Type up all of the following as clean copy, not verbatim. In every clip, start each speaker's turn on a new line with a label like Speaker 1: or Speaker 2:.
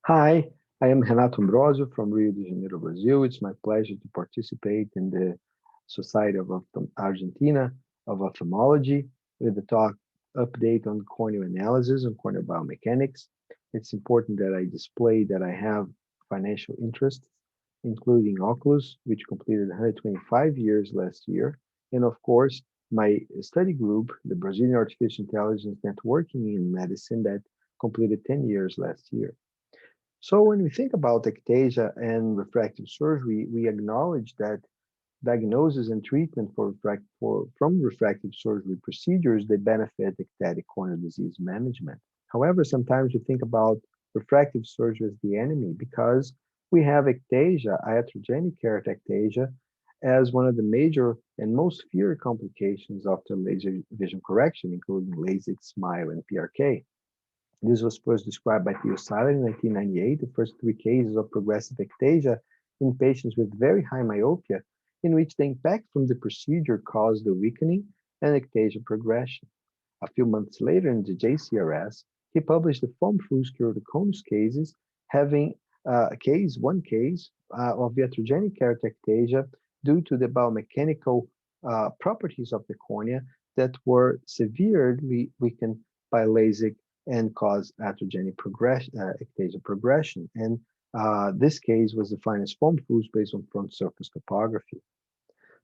Speaker 1: Hi, I am Renato Ambrosio from Rio de Janeiro, Brazil. It's my pleasure to participate in the Society of Argentina of Ophthalmology with the talk update on corneal analysis and corneal biomechanics. It's important that I display that I have financial interests, including Oculus, which completed 125 years last year, and of course, my study group, the Brazilian Artificial Intelligence Networking in Medicine, that completed 10 years last year. So when we think about ectasia and refractive surgery, we acknowledge that diagnosis and treatment from refractive surgery procedures, they benefit ectatic corneal disease management. However, sometimes we think about refractive surgery as the enemy because we have ectasia, iatrogenic keratoectasia, as one of the major and most feared complications after laser vision correction, including LASIK, SMILE, and PRK. This was first described by Theo Seiler in 1998, the first three cases of progressive ectasia in patients with very high myopia, in which the impact from the procedure caused the weakening and ectasia progression. A few months later in the JCRS, he published the Forme Fruste cases, having one case of iatrogenic keratoectasia due to the biomechanical properties of the cornea that were severely weakened by LASIK and cause iatrogenic progression, ectasia progression. And this case was defined as forme fruste based on front surface topography.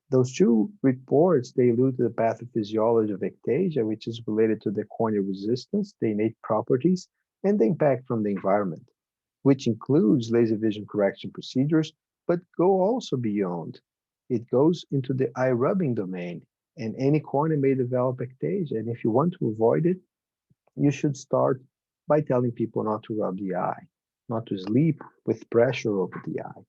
Speaker 1: Those two reports, they allude to the pathophysiology of ectasia, which is related to the corneal resistance, the innate properties, and the impact from the environment, which includes laser vision correction procedures, but go also beyond. It goes into the eye rubbing domain, and any cornea may develop ectasia. And if you want to avoid it, you should start by telling people not to rub the eye, not to sleep with pressure over the eye.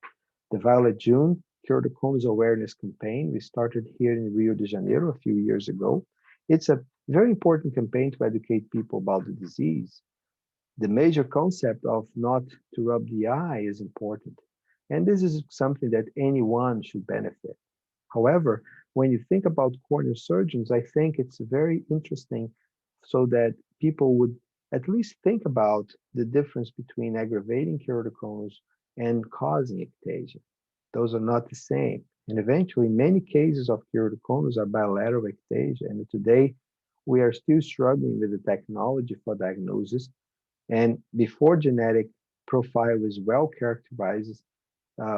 Speaker 1: The Violet June Keratoconus Awareness Campaign, we started here in Rio de Janeiro a few years ago. It's a very important campaign to educate people about the disease. The major concept of not to rub the eye is important. And this is something that anyone should benefit. However, when you think about corneal surgeons, I think it's very interesting so that people would at least think about the difference between aggravating keratoconus and causing ectasia. Those are not the same. And eventually, many cases of keratoconus are bilateral ectasia. And today, we are still struggling with the technology for diagnosis. And before genetic profile is well characterized,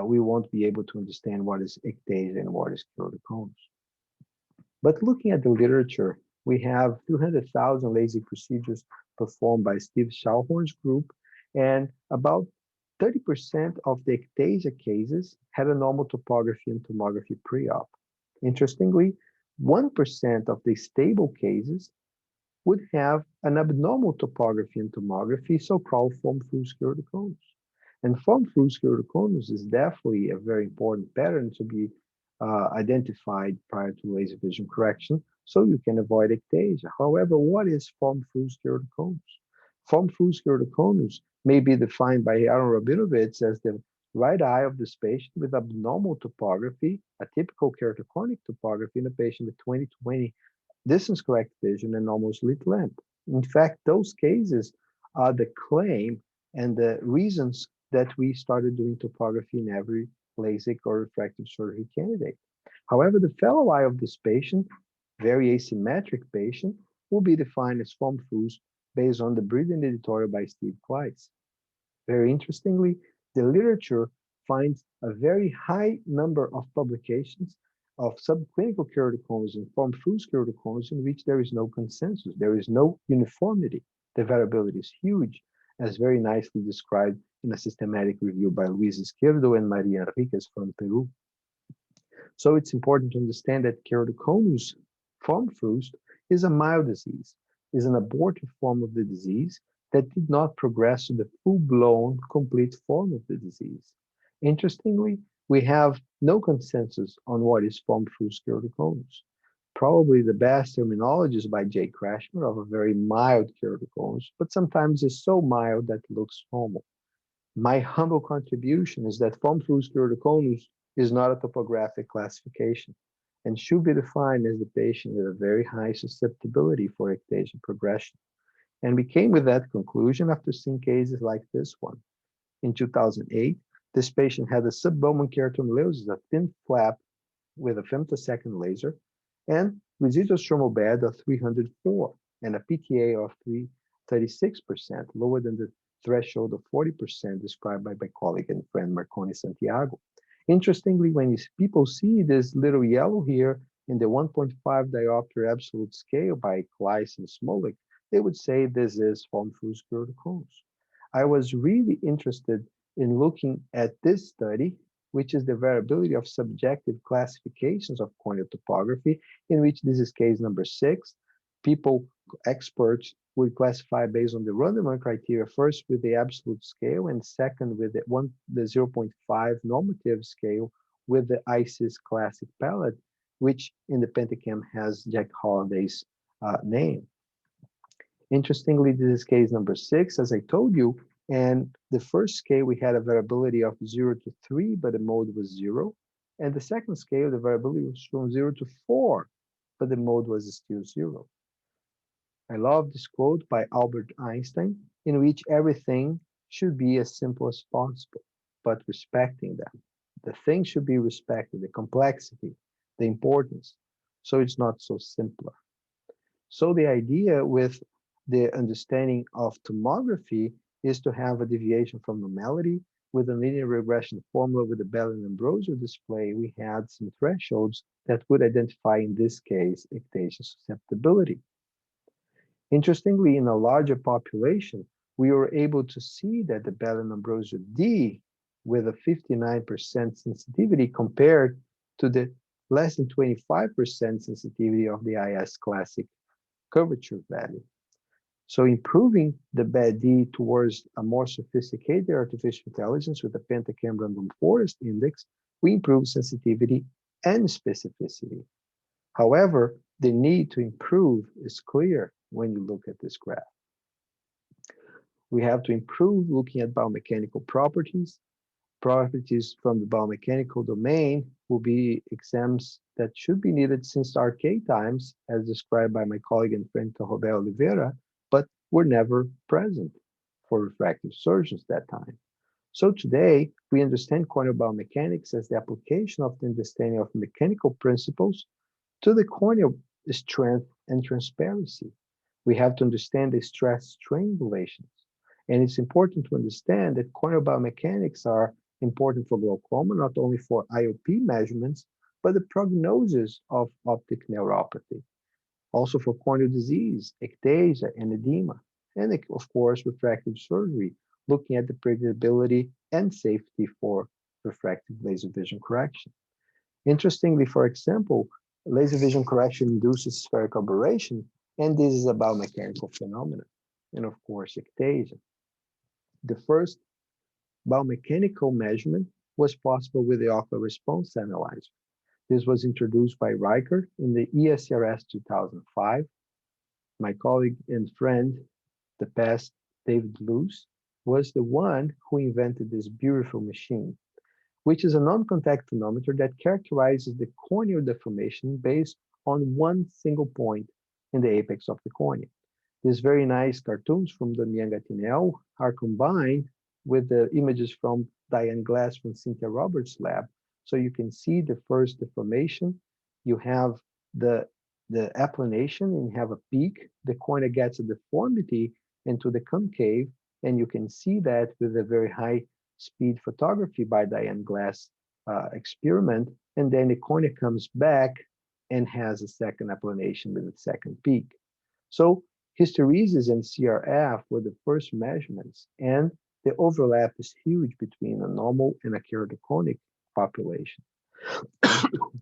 Speaker 1: we won't be able to understand what is ectasia and what is keratoconus. But looking at the literature, we have 200,000 LASIK procedures performed by Steve Schallhorn's group, and about 30% of the ectasia cases had a normal topography and tomography pre-op. Interestingly, 1% of the stable cases would have an abnormal topography and tomography, so-called forme fruste keratoconus. And forme fruste keratoconus is definitely a very important pattern to be identified prior to laser vision correction, so you can avoid ectasia. However, what is forme fruste keratoconus? Forme fruste keratoconus may be defined by Aaron Rabinovitz as the right eye of this patient with abnormal topography, a typical keratoconic topography in a patient with 20/20 distance correct vision and normal slit lamp. In fact, those cases are the claim and the reasons that we started doing topography in every LASIK or refractive surgery candidate. However, the fellow eye of this patient, very asymmetric patient, will be defined as forme fruste based on the brilliant editorial by Steve Kleiss. Very interestingly, the literature finds a very high number of publications of subclinical keratoconus and forme fruste keratoconus in which there is no consensus, there is no uniformity. The variability is huge, as very nicely described in a systematic review by Luis Izquierdo and Maria Enriquez from Peru. So it's important to understand that keratoconus forme fruste is a mild disease, is an abortive form of the disease that did not progress to the full-blown, complete form of the disease. Interestingly, we have no consensus on what is forme fruste keratoconus. Probably the best terminology is by Jay Krashmer of a very mild keratoconus, but sometimes it's so mild that it looks normal. My humble contribution is that forme fruste keratoconus is not a topographic classification and should be defined as the patient with a very high susceptibility for ectasia progression. And we came with that conclusion after seeing cases like this one. In 2008, this patient had a subbowman keratomylosis, a thin flap with a femtosecond laser, and residual stromal bed of 304, and a PTA of 36%, lower than the threshold of 40% described by my colleague and friend Marconi Santiago. Interestingly, when people see this little yellow here in the 1.5 diopter absolute scale by Kleiss and Smolik, they would say this is Forme Fruste Keratoconus. I was really interested in looking at this study, which is the variability of subjective classifications of corneal topography, in which this is case number 6. Experts would classify based on the Runderman criteria, first with the absolute scale, and second with the 0.5 normative scale with the ISIS classic palette, which in the Pentacam has Jack Holliday's name. Interestingly, this is case number 6, as I told you, and the first scale we had a variability of 0 to 3, but the mode was 0. And the second scale, the variability was from 0 to 4, but the mode was still 0. I love this quote by Albert Einstein, in which everything should be as simple as possible, but respecting them. The thing should be respected, the complexity, the importance, so it's not so simpler. So the idea with the understanding of tomography is to have a deviation from normality. With a linear regression formula with the Bell and Ambrosio display, we had some thresholds that would identify, in this case, ectasia susceptibility. Interestingly, in a larger population, we were able to see that the Bell and Ambrosio D, with a 59% sensitivity compared to the less than 25% sensitivity of the IS classic curvature value. So improving the BAD towards a more sophisticated artificial intelligence with the Pentacam random forest index, we improve sensitivity and specificity. However, the need to improve is clear when you look at this graph. We have to improve looking at biomechanical properties. Properties from the biomechanical domain will be exams that should be needed since archaic times, as described by my colleague and friend Torrobel Oliveira, but were never present for refractive surgeons that time. So today, we understand corneal biomechanics as the application of the understanding of mechanical principles to the corneal strength and transparency. We have to understand the stress-strain relations. And it's important to understand that corneal biomechanics are important for glaucoma, not only for IOP measurements, but the prognosis of optic neuropathy. Also for corneal disease, ectasia, and edema. And of course, refractive surgery, looking at the predictability and safety for refractive laser vision correction. Interestingly, for example, laser vision correction induces spherical aberration, and this is a biomechanical phenomenon. And of course, ectasia. The first biomechanical measurement was possible with the ocular response analyzer. This was introduced by Riker in the ESRS 2005. My colleague and friend, the past David Luce, was the one who invented this beautiful machine, which is a non-contact tonometer that characterizes the corneal deformation based on one single point in the apex of the cornea. These very nice cartoons from Damian Gatinel are combined with the images from Diane Glass from Cynthia Roberts' lab. So you can see the first deformation. You have the applanation and you have a peak. The cornea gets a deformity into the concave, and you can see that with a very high speed photography by Diane Glass experiment. And then the cornea comes back and has a second applanation with a second peak. So hysteresis and CRF were the first measurements, and the overlap is huge between a normal and a keratoconic population.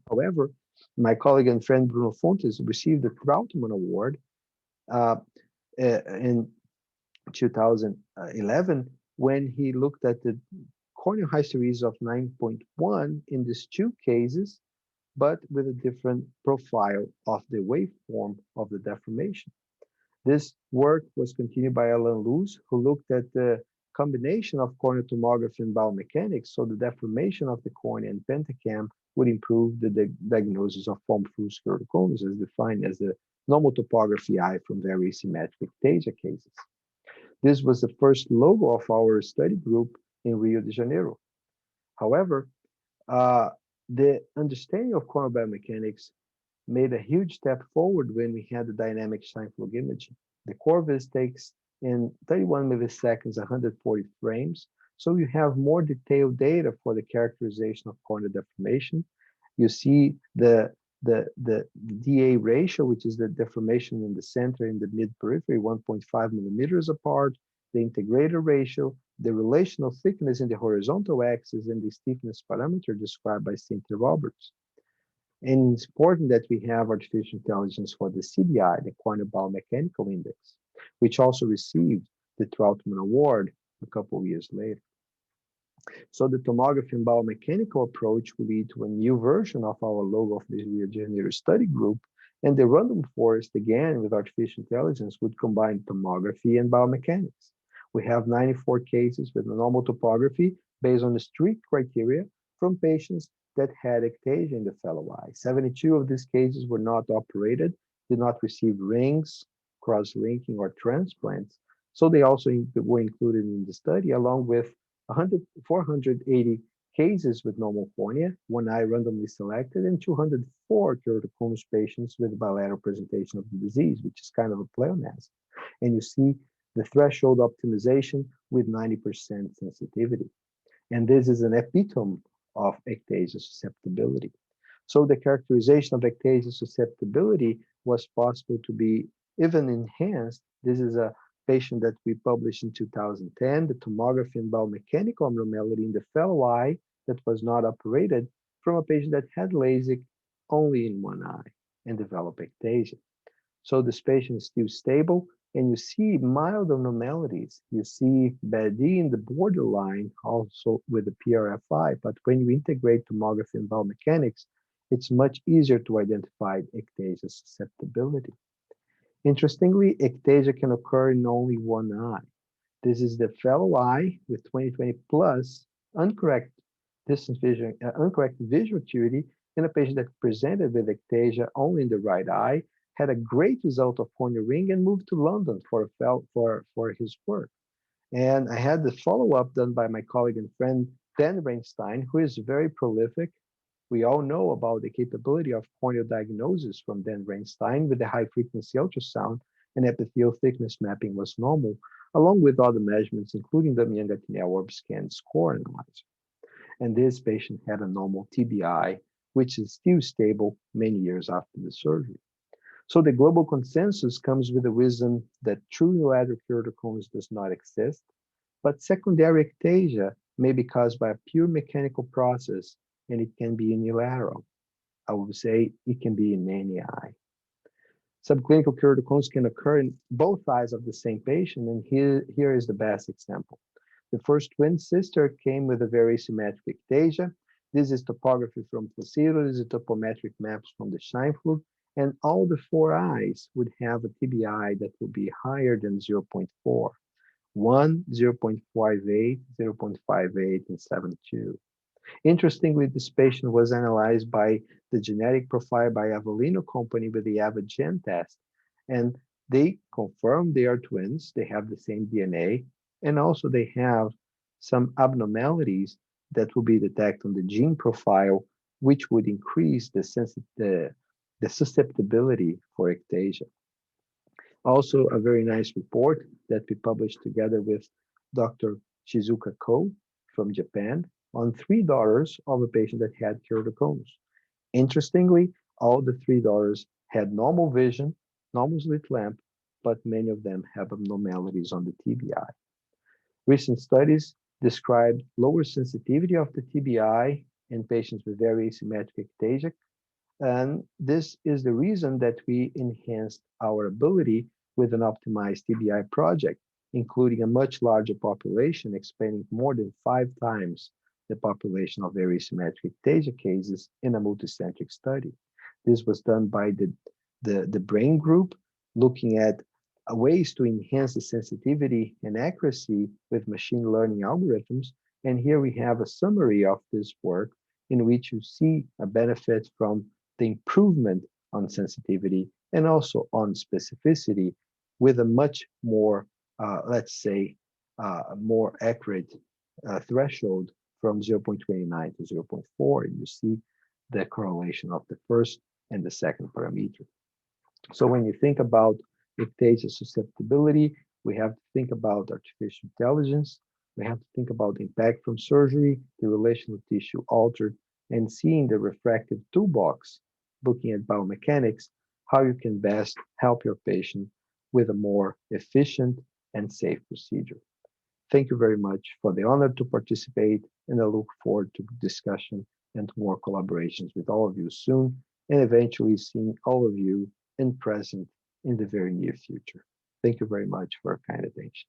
Speaker 1: However, my colleague and friend Bruno Fontes received the Trautmann Award in 2011 when he looked at the corneal hysteresis of 9.1 in these two cases, but with a different profile of the waveform of the deformation. This work was continued by Alan Luce, who looked at the combination of corneal tomography and biomechanics, so the deformation of the cornea and Pentacam would improve the diagnosis of Forme Fruste Keratoconus, as defined as the normal topography eye from very symmetric ectasia cases. This was the first logo of our study group in Rio de Janeiro. However, the understanding of corneal biomechanics made a huge step forward when we had the dynamic Scheimpflug imaging. The Corvus takes in 31 milliseconds 140 frames, so you have more detailed data for the characterization of corneal deformation. You see the DA ratio, which is the deformation in the center and the mid-periphery, 1.5 millimeters apart, the integrator ratio, the relational thickness in the horizontal axis, and the stiffness parameter described by Cynthia Roberts. And it's important that we have artificial intelligence for the CBI, the Corneal Biomechanical Index, which also received the Troutman Award a couple of years later. So the tomography and biomechanical approach will lead to a new version of our logo of the Rio de Janeiro study group, and the random forest, again with artificial intelligence, would combine tomography and biomechanics. We have 94 cases with normal topography based on the strict criteria from patients that had ectasia in the fellow eye. 72 of these cases were not operated, did not receive rings, cross-linking, or transplants. So they also were included in the study, along with 480 cases with normal cornea, one eye randomly selected, and 204 keratoconus patients with bilateral presentation of the disease, which is kind of a pleonasm. And you see the threshold optimization with 90% sensitivity. And this is an epitome of ectasia susceptibility. So the characterization of ectasia susceptibility was possible to be even enhanced. This is a patient that we published in 2010, the tomography and biomechanical abnormality in the fellow eye that was not operated from a patient that had LASIK only in one eye and developed ectasia. So this patient is still stable, and you see mild abnormalities. You see BAD in the borderline, also with the PRFI, but when you integrate tomography and biomechanics, it's much easier to identify ectasia susceptibility. Interestingly, ectasia can occur in only one eye. This is the fellow eye with 20/20 plus uncorrected visual acuity in a patient that presented with ectasia only in the right eye, had a great result of corneal ring, and moved to London for his work. And I had the follow-up done by my colleague and friend Dan Reinstein, who is very prolific. We all know about the capability of corneal diagnosis from Dan Reinstein with the high-frequency ultrasound, and epithelial thickness mapping was normal, along with other measurements, including the Young-Tinel orb scan score analyzer. And this patient had a normal TBI, which is still stable many years after the surgery. So the global consensus comes with the wisdom that true unilateral keratoconus does not exist, but secondary ectasia may be caused by a pure mechanical process, and it can be unilateral. I would say it can be in any eye. Subclinical keratoconus can occur in both eyes of the same patient, and here is the best example. The first twin sister came with a very symmetric ectasia. This is topography from Placido. This is topometric maps from the Scheimpflug, and all the four eyes would have a TBI that will be higher than 0.4. 1, 0.58, 0.58, and 7.2. Interestingly, this patient was analyzed by the genetic profile by Avellino company with the AVA-GEN test, and they confirmed they are twins. They have the same DNA, and also they have some abnormalities that will be detected on the gene profile, which would increase the susceptibility for ectasia. Also, a very nice report that we published together with Dr. Shizuka Ko from Japan on 3 daughters of a patient that had keratoconus. Interestingly, all the 3 daughters had normal vision, normal slit lamp, but many of them have abnormalities on the TBI. Recent studies described lower sensitivity of the TBI in patients with very asymmetric ectasia, and this is the reason that we enhanced our ability with an optimized TBI project, including a much larger population, expanding more than 5 times the population of very symmetric ectasia cases in a multicentric study. This was done by the brain group, looking at ways to enhance the sensitivity and accuracy with machine learning algorithms. And here we have a summary of this work in which you see a benefit from the improvement on sensitivity and also on specificity with a much more, let's say, more accurate threshold from 0.29 to 0.4, and you see the correlation of the first and the second parameter. So when you think about ectasia susceptibility, we have to think about artificial intelligence. We have to think about impact from surgery, the relation of tissue altered, and seeing the refractive toolbox, looking at biomechanics, how you can best help your patient with a more efficient and safe procedure. Thank you very much for the honor to participate, and I look forward to discussion and more collaborations with all of you soon, and eventually seeing all of you in present in the very near future. Thank you very much for your kind attention.